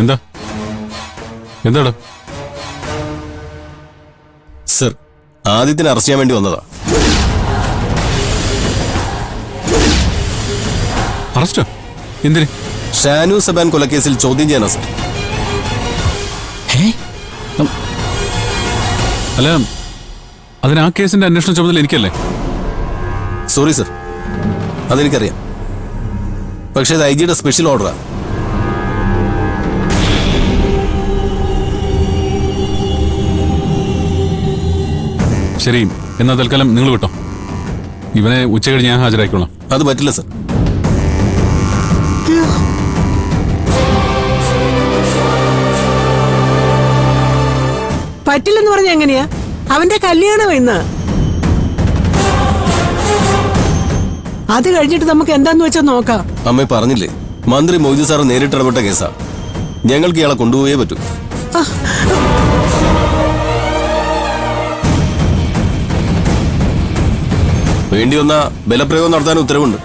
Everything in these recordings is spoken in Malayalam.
എന്താ എന്താടാ? സർ, ആദിത്യനെ അറസ്റ്റ് ചെയ്യാൻ വേണ്ടി വന്നതാ. അറസ്റ്റോ? എന്തിന്? ഷാനു സബാൻ കൊലക്കേസിൽ ചോദ്യം ചെയ്യാനാ സർ. അല്ല, അതിന് ആ കേസിന്റെ അന്വേഷണ ചുമതല എനിക്കല്ലേ? സോറി സർ, അതെനിക്കറിയാം. പക്ഷേ ഇത് IG-യുടെ സ്പെഷ്യൽ ഓർഡറാ. ശരി, എന്നാ തൽക്കാലം നിങ്ങൾ വിട്ടോ. ഇവനെ ഉച്ച കഴിഞ്ഞ് ഞാൻ ഹാജരാക്കിക്കോളാം. അത് പറ്റില്ല സർ. പറ്റില്ലെന്ന് പറഞ്ഞ എങ്ങനെയാ? അവന്റെ കല്യാണം ഇന്ന്. അത് കഴിഞ്ഞിട്ട് നമുക്ക് എന്താന്ന് വെച്ചാൽ നോക്കാം. അമ്മ പറഞ്ഞില്ലേ, മന്ത്രി മൊയ്തു സാർ നേരിട്ട് ഇടപെട്ട കേസാ. ഞങ്ങൾക്ക് ഇയാളെ കൊണ്ടുപോയേ പറ്റൂ. വേണ്ടി വന്ന ബലപ്രയോഗം നടത്താൻ ഉത്തരവുണ്ട്.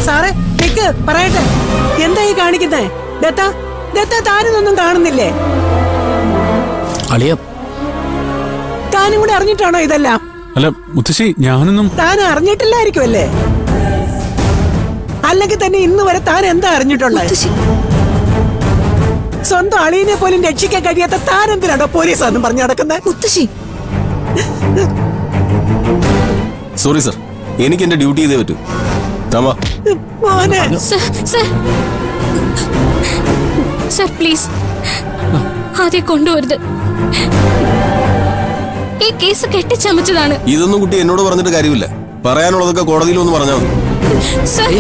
സാറേ, പറയട്ടെ, എന്താ ഈ കാണിക്കുന്നേ? ദത്ത താനിതൊന്നും കാണുന്നില്ലേ? താനും കൂടെ അറിഞ്ഞിട്ടാണോ ഇതെല്ലാം? അല്ല മുത്തശ്ശി, ഞാനൊന്നും താൻ അറിഞ്ഞിട്ടില്ലായിരിക്കുമല്ലേ? അല്ലെങ്കിൽ തന്നെ ഇന്ന് വരെ താൻ എന്താ അറിഞ്ഞിട്ടുള്ളത്? സ്വന്തം അളിയനെ പോലും രക്ഷിക്കാൻ കഴിയാത്ത താൻ എന്തിനാണോ പോലീസാന്നും പറഞ്ഞു നടക്കുന്നത്? മുത്തശ്ശി, സോറി സർ, എനിക്ക് എന്റെ ഡ്യൂട്ടി ചെയ്തേ പറ്റൂ. സർ പ്ലീസ്, ആദ്യം കൊണ്ടുവരുത്. ഈ കേസ് കെട്ടിച്ചമച്ചതാണ്. ഇതൊന്നും കുട്ടി എന്നോട് പറഞ്ഞിട്ട് കാര്യമില്ല. പറയാനുള്ളതൊക്കെ കോടതിയിൽ ഒന്ന് പറഞ്ഞാൽ മതി. സർ,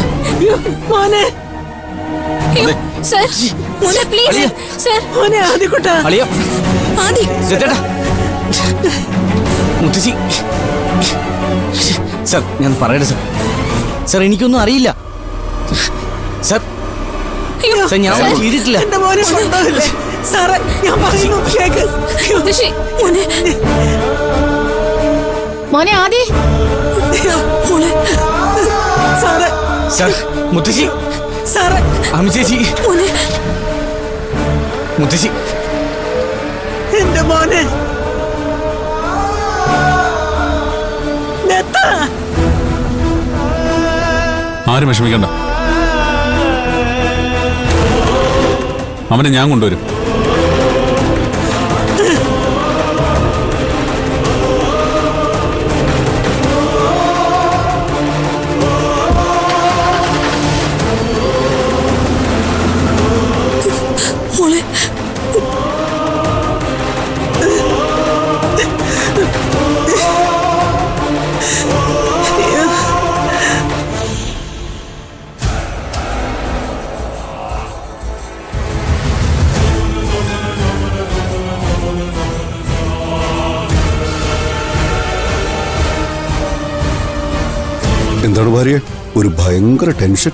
ഞാൻ പറയട്ടെ സർ. സർ, എനിക്കൊന്നും അറിയില്ല സർ. ഞാൻ ചെയ്തിട്ടില്ല. മോനെ ആദി. സർ, മുത്തശ്ശി, അമ്മച്ചേച്ചി, മുത്തശ്ശി, എന്റെ മോനെ. ആരും വിഷമിക്കണ്ട, അവനെ ഞാൻ കൊണ്ടുവരും. എന്താണ് ഭാര്യ, ഒരു ഭയങ്കര ടെൻഷൻ?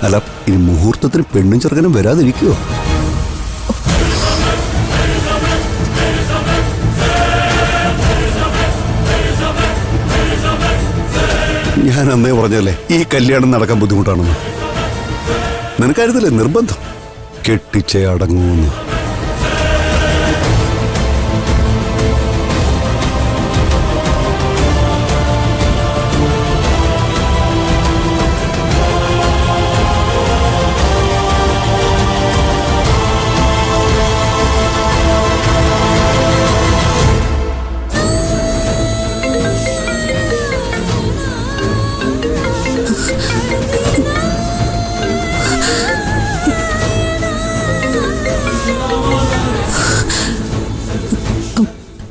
അല്ല, ഇനി മുഹൂർത്തത്തിന് പെണ്ണും ചെറുക്കനും വരാതിരിക്കുവോ? ഞാൻ അന്നേ പറഞ്ഞല്ലേ ഈ കല്യാണം നടക്കാൻ ബുദ്ധിമുട്ടാണെന്ന്. നിനക്കരുതല്ലേ നിർബന്ധം കെട്ടിച്ചേ അടങ്ങൂന്ന്.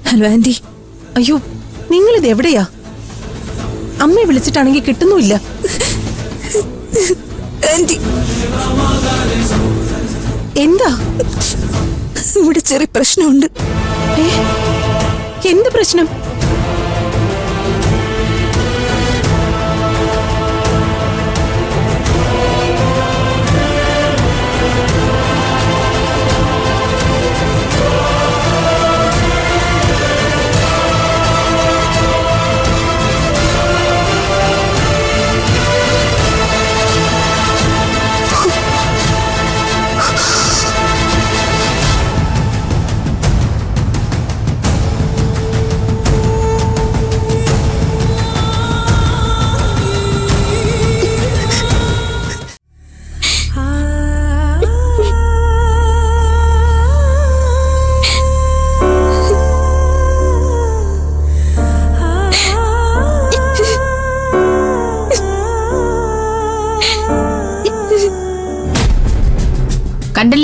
Hello aunty. അയ്യോ, നിങ്ങളിത് എവിടെയാ? അമ്മയെ വിളിച്ചിട്ടാണെങ്കിൽ കിട്ടുന്നുമില്ല. ആന്റി, എന്താ? ഇവിടെ ചെറിയ പ്രശ്നമുണ്ട്. എന്ത് പ്രശ്നം?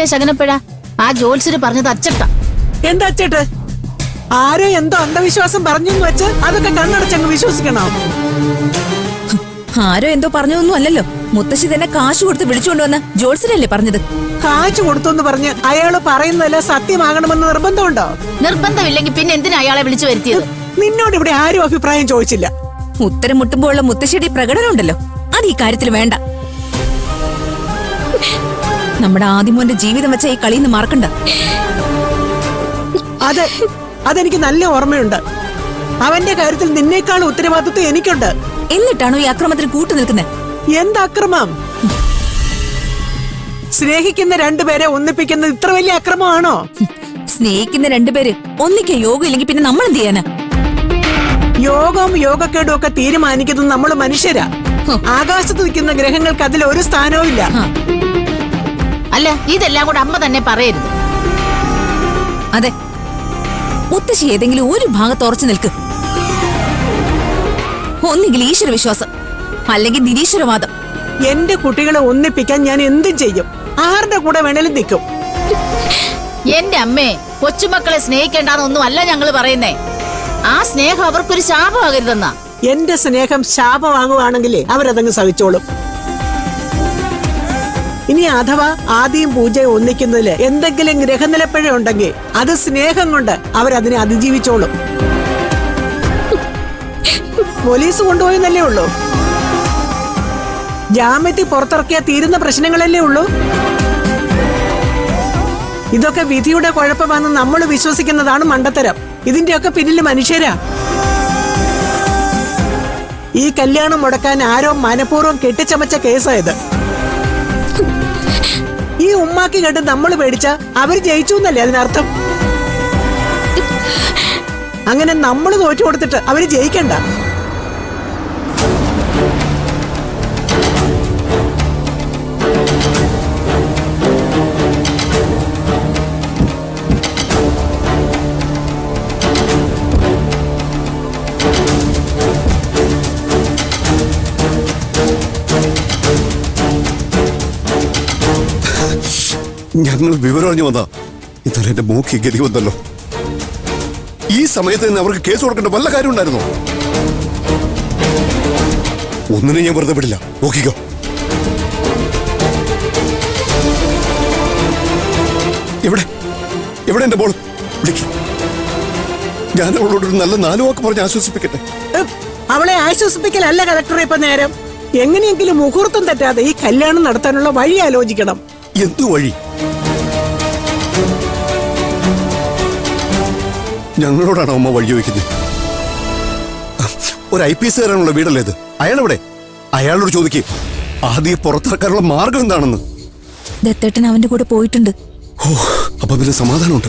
കേട്ടില്ലേ ശകനപ്പഴ? ആ ജോത്സ്യര് പറഞ്ഞത് അച്ചട്ട. എന്താ ചേട്ട്? ആരോ എന്തോ അന്ധവിശ്വാസം പറഞ്ഞു വെച്ച് അതൊക്കെ കണ്ണടച്ചങ്ങ് വിശ്വസിക്കണോ? ആരോ എന്തോ പറഞ്ഞതൊന്നും അല്ലല്ലോ. മുത്തശ്ശി തന്നെ കാശ് കൊടുത്ത് വിളിച്ചുകൊണ്ടുവന്ന് ജോത്സ്യരല്ലേ പറഞ്ഞത്. കാശ് കൊടുത്തു പറഞ്ഞ് അയാള് പറയുന്നതല്ല സത്യമാകണമെന്ന് നിർബന്ധമുണ്ടോ? നിർബന്ധമില്ലെങ്കിൽ പിന്നെ എന്തിനാ അയാളെ വിളിച്ചു വരുത്തിയത്? നിന്നോട് ഇവിടെ ആരും അഭിപ്രായം ചോദിച്ചില്ല. ഉത്തരം മുട്ടുമ്പോൾ ഉള്ള മുത്തശ്ശിയുടെ പ്രകടനം ഉണ്ടല്ലോ, അത് ഈ കാര്യത്തിൽ വേണ്ട. നമ്മുടെ ആദിമോന്റെ ജീവിതം വെച്ച ഈ കളിന്ന് മറക്കണ്ട. അതെനിക്ക് നല്ല ഓർമ്മയുണ്ട്. അവന്റെ കാര്യത്തിൽ നിന്നേക്കാൾ ഉത്തരവാദിത്വം എനിക്കുണ്ട്. എന്നിട്ടാണോ ഈ അക്രമത്തിന് കൂട്ടു നിൽക്കുന്നത്? എന്ത് അക്രമം? സ്നേഹിക്കുന്ന രണ്ടുപേരെ ഒന്നിപ്പിക്കുന്നത് ഇത്ര വലിയ അക്രമമാണോ? സ്നേഹിക്കുന്ന രണ്ടുപേര് ഒന്നിക്കാൻ യോഗം ഇല്ലെങ്കിൽ പിന്നെ നമ്മൾ എന്ത് ചെയ്യാനാ? യോഗവും യോഗക്കേടും ഒക്കെ തീരുമാനിക്കുന്നത് നമ്മൾ മനുഷ്യരാ. ആകാശത്ത് നിൽക്കുന്ന ഗ്രഹങ്ങൾക്ക് അതിൽ ഒരു സ്ഥാനവും ഇല്ല. അല്ല, ഇതെല്ലാം കൂടെ അമ്മ തന്നെ പറയരുത്. അതെ, മുത്തശ്ശി ഏതെങ്കിലും ഒരു ഭാഗത്ത് ഉറച്ചു നിൽക്ക്. ഒന്നുകിൽ ഈശ്വര വിശ്വാസം, അല്ലെങ്കിൽ നിരീശ്വരവാദം. എന്റെ കുട്ടികളെ ഒന്നിപ്പിക്കാൻ ഞാൻ എന്തും ചെയ്യും. ആരുടെ കൂടെ വേണേലും നിൽക്കും. എന്റെ അമ്മേ, കൊച്ചുമക്കളെ സ്നേഹിക്കേണ്ടെന്നൊന്നും അല്ല ഞങ്ങള് പറയുന്നേ. ആ സ്നേഹം അവർക്കൊരു ശാപമാകരുതെന്നാ. എന്റെ സ്നേഹം ശാപമാകുവാണെങ്കിലേ അവരതങ്ങ് സഹിച്ചോളും. ഇനി അഥവാ ആദ്യം പൂജയും ഒന്നിക്കുന്നതില് എന്തെങ്കിലും ഗ്രഹനിലപ്പിഴ ഉണ്ടെങ്കിൽ അത് സ്നേഹം കൊണ്ട് അവരതിനെ അതിജീവിച്ചോളും. പോലീസ് കൊണ്ടുപോയെന്നല്ലേ ഉള്ളൂ. ജാമ്യത്തിൽ പുറത്തിറക്കിയ തീരുന്ന പ്രശ്നങ്ങളല്ലേ ഉള്ളൂ. ഇതൊക്കെ വിധിയുടെ കുഴപ്പമാണെന്ന് നമ്മൾ വിശ്വസിക്കുന്നതാണ് മണ്ടത്തരം. ഇതിന്റെയൊക്കെ പിന്നിൽ മനുഷ്യരാ. ഈ കല്യാണം മുടക്കാൻ ആരോ മനഃപൂർവ്വം കെട്ടിച്ചമച്ച കേസായത്. ഈ ഉമ്മാക്കി കണ്ട് നമ്മൾ പേടിച്ച അവര് ജയിച്ചു എന്നല്ലേ അതിനർത്ഥം? അങ്ങനെ നമ്മൾ തോറ്റു കൊടുത്തിട്ട് അവര് ജയിക്കണ്ട. ഞങ്ങൾ വിവരം അറിഞ്ഞു വന്നാ ഇന്നലെ എന്റെ മൂക്കി ഗതി വന്നല്ലോ. ഈ സമയത്ത് തന്നെ അവർക്ക് കേസ് കൊടുക്കേണ്ട വല്ല കാര്യം ഉണ്ടായിരുന്നോ? ഒന്നിനും ഞാൻ വെറുതെ വിടില്ല. നോക്കിക്കോ. എവിടെ എവിടെ എന്റെ മോൾ? വിളിക്ക. ഞാൻ അവളോടൊരു നല്ല 4 വാക്ക് പറഞ്ഞ് ആശ്വസിപ്പിക്കട്ടെ. അവളെ ആശ്വസിപ്പിക്കലല്ല കളക്ടറെ ഇപ്പൊ നേരം. എങ്ങനെയെങ്കിലും മുഹൂർത്തം തെറ്റാതെ ഈ കല്യാണം നടത്താനുള്ള വഴി ആലോചിക്കണം. എന്തു വഴി? ഞങ്ങളോടാണ് അമ്മ വഴി ചോദിക്കുന്നത്. ഒരു IPS കാരനുള്ള വീടല്ലേ ഇത്? അയാളെവിടെ? അയാളോട് ചോദിക്കേ ആദ്യം പുറത്തിറക്കാനുള്ള മാർഗം എന്താണെന്ന്. ദത്തേട്ടൻ അവന്റെ കൂടെ പോയിട്ടുണ്ട്. ഓ, അപ്പൊ പിന്നെ സമാധാനമുണ്ട്.